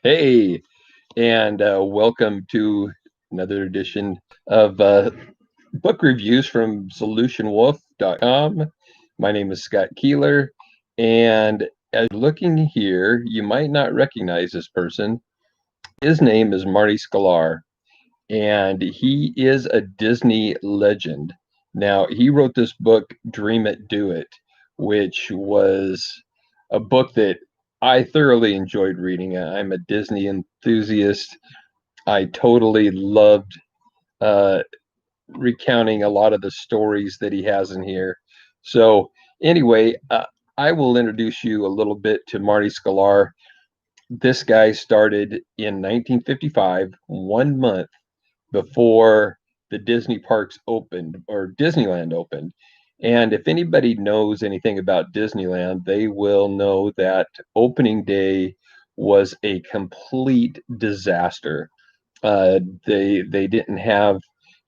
Hey, and welcome to another edition of book reviews from solutionwolf.com. My name is Scott Keeler, and as you're looking here, you might not recognize this person. His name is Marty Sklar, and he is a Disney legend. Now, he wrote this book, Dream It, Do It, which was a book that I thoroughly enjoyed reading. I'm a Disney enthusiast. I totally loved uh, recounting a lot of the stories that he has in here. So, anyway, I will introduce you a little bit to Marty Sklar. This guy started in 1955, 1 month before the Disney parks opened or Disneyland opened. And if anybody knows anything about Disneyland, they will know that opening day was a complete disaster. They didn't have,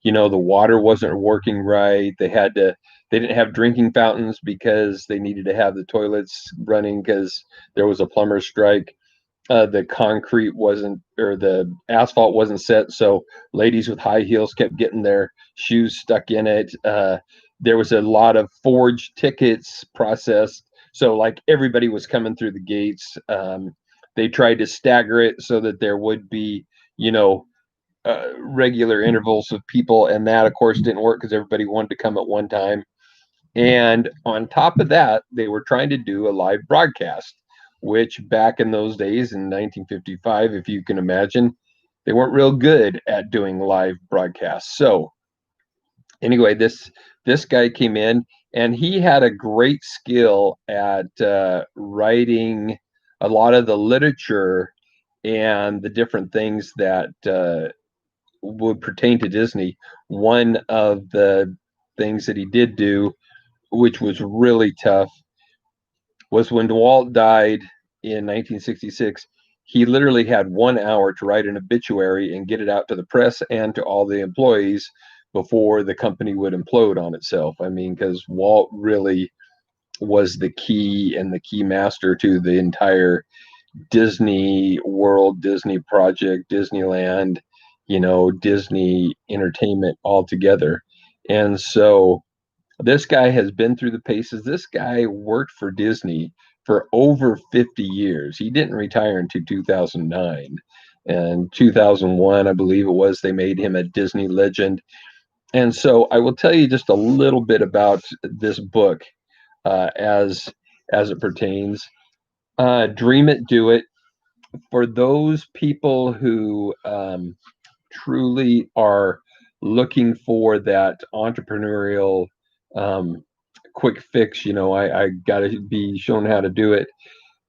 the water wasn't working right. They didn't have drinking fountains because they needed to have the toilets running because there was a plumber strike. The concrete wasn't, or the asphalt wasn't set, so ladies with high heels kept getting their shoes stuck in it. There was a lot of forged tickets processed, so like everybody was coming through the gates. They tried to stagger it so that there would be, you know, regular intervals of people, and that, of course, didn't work because everybody wanted to come at one time. And on top of that, they were trying to do a live broadcast, which back in those days in 1955, if you can imagine, they weren't real good at doing live broadcasts. So anyway, this guy came in and he had a great skill at writing a lot of the literature and the different things that would pertain to Disney. One of the things that he did do, which was really tough, was when Walt died in 1966. He literally had 1 hour to write an obituary and get it out to the press and to all the employees before the company would implode on itself. I mean, because Walt really was the key and the key master to the entire Disney World, Disney project, Disneyland, Disney entertainment altogether. And so this guy has been through the paces. This guy worked for Disney for over 50 years. He didn't retire until 2009. And 2001, I believe it was, they made him a Disney legend. And so I will tell you just a little bit about this book as it pertains. Dream It, Do It. For those people who truly are looking for that entrepreneurial um, quick fix, I got to be shown how to do it.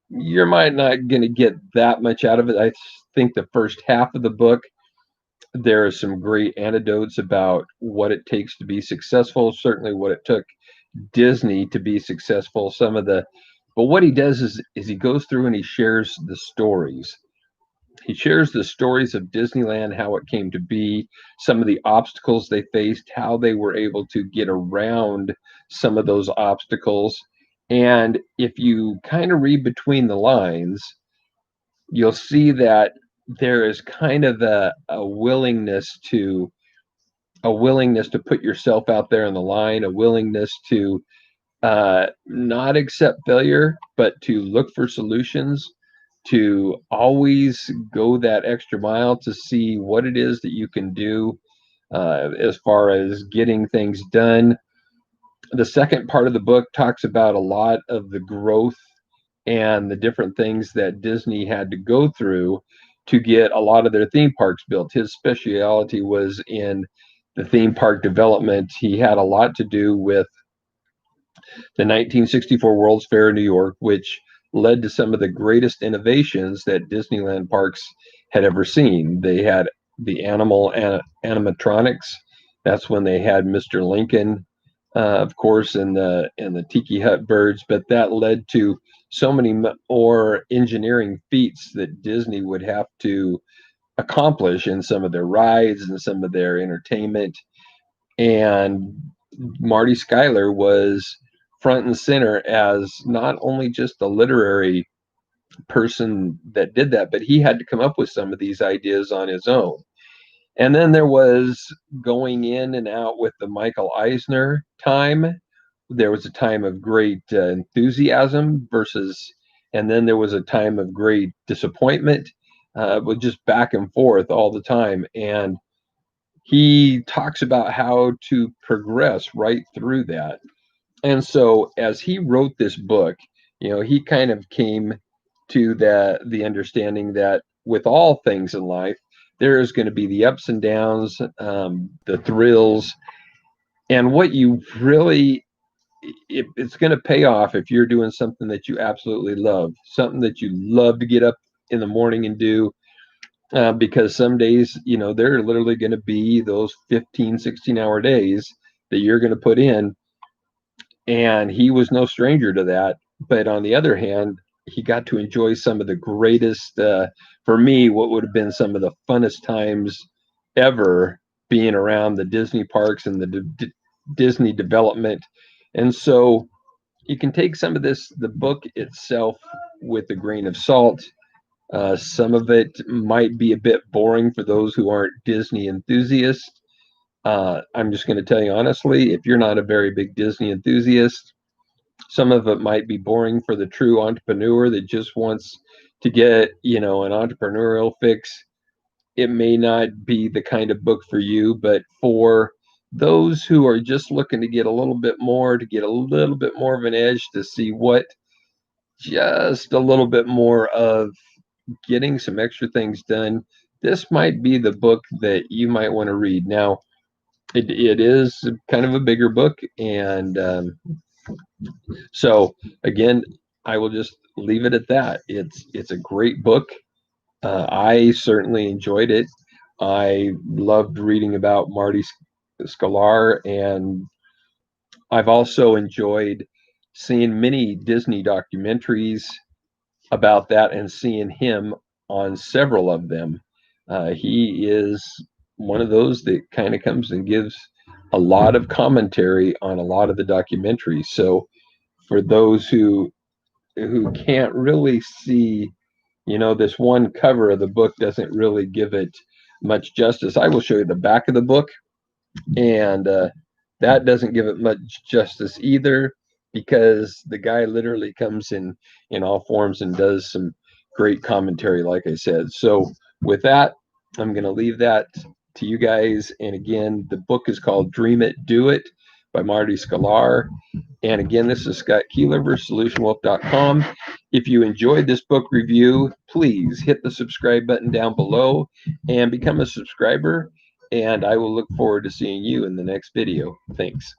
You're might not going to get that much out of it. I think the first half of the book, there are some great anecdotes about what it takes to be successful, certainly what it took Disney to be successful. But what he does is he goes through and he shares the stories. He shares the stories of Disneyland, how it came to be, some of the obstacles they faced, how they were able to get around some of those obstacles. And if you kind of read between the lines, you'll see that there is kind of a willingness to put yourself out there in the line, a willingness to not accept failure, but to look for solutions, to always go that extra mile to see what it is that you can do as far as getting things done. The second part of the book talks about a lot of the growth and the different things that Disney had to go through to get a lot of their theme parks built. His specialty was in the theme park development. He had a lot to do with the 1964 World's Fair in New York, which led to some of the greatest innovations that Disneyland parks had ever seen. They had the animatronics. That's when they had Mr. Lincoln, of course, and the Tiki Hut birds. But that led to so many more engineering feats that Disney would have to accomplish in some of their rides and some of their entertainment. And Marty Schuyler was front and center as not only just a literary person that did that, but he had to come up with some of these ideas on his own. And then there was going in and out with the Michael Eisner time. There was a time of great enthusiasm versus, and then there was a time of great disappointment, with just back and forth all the time. And he talks about how to progress right through that. And so as he wrote this book, he kind of came to the understanding that with all things in life, there is going to be the ups and downs, the thrills, and what you really, it's going to pay off if you're doing something that you absolutely love, something that you love to get up in the morning and do. Because some days, there are literally going to be those 15, 16-hour days that you're going to put in, and he was no stranger to that. But on the other hand, he got to enjoy some of the greatest, for me, what would have been some of the funnest times ever, being around the Disney parks and the Disney development. And so you can take some of this, the book itself, with a grain of salt. Some of it might be a bit boring for those who aren't Disney enthusiasts. I'm just going to tell you honestly, if you're not a very big Disney enthusiast, some of it might be boring for the true entrepreneur that just wants to get, an entrepreneurial fix. It may not be the kind of book for you, but for those who are just looking to get a little bit more, to get a little bit more of an edge, to see what just a little bit more of getting some extra things done, this might be the book that you might want to read. Now, it is kind of a bigger book, and so again, I will just leave it at that. It's a great book. I certainly enjoyed it. I loved reading about Marty Sklar, and I've also enjoyed seeing many Disney documentaries about that and seeing him on several of them. He is one of those that kind of comes and gives a lot of commentary on a lot of the documentaries. So for those who can't really see, this one cover of the book doesn't really give it much justice. I will show you the back of the book, and that doesn't give it much justice either, because the guy literally comes in all forms and does some great commentary, like I said. So with that, I'm going to leave that to you guys. And again, the book is called Dream It, Do It by Marty Sklar. And again, this is Scott Keeler for SolutionWolf.com. If you enjoyed this book review, please hit the subscribe button down below and become a subscriber. And I will look forward to seeing you in the next video. Thanks.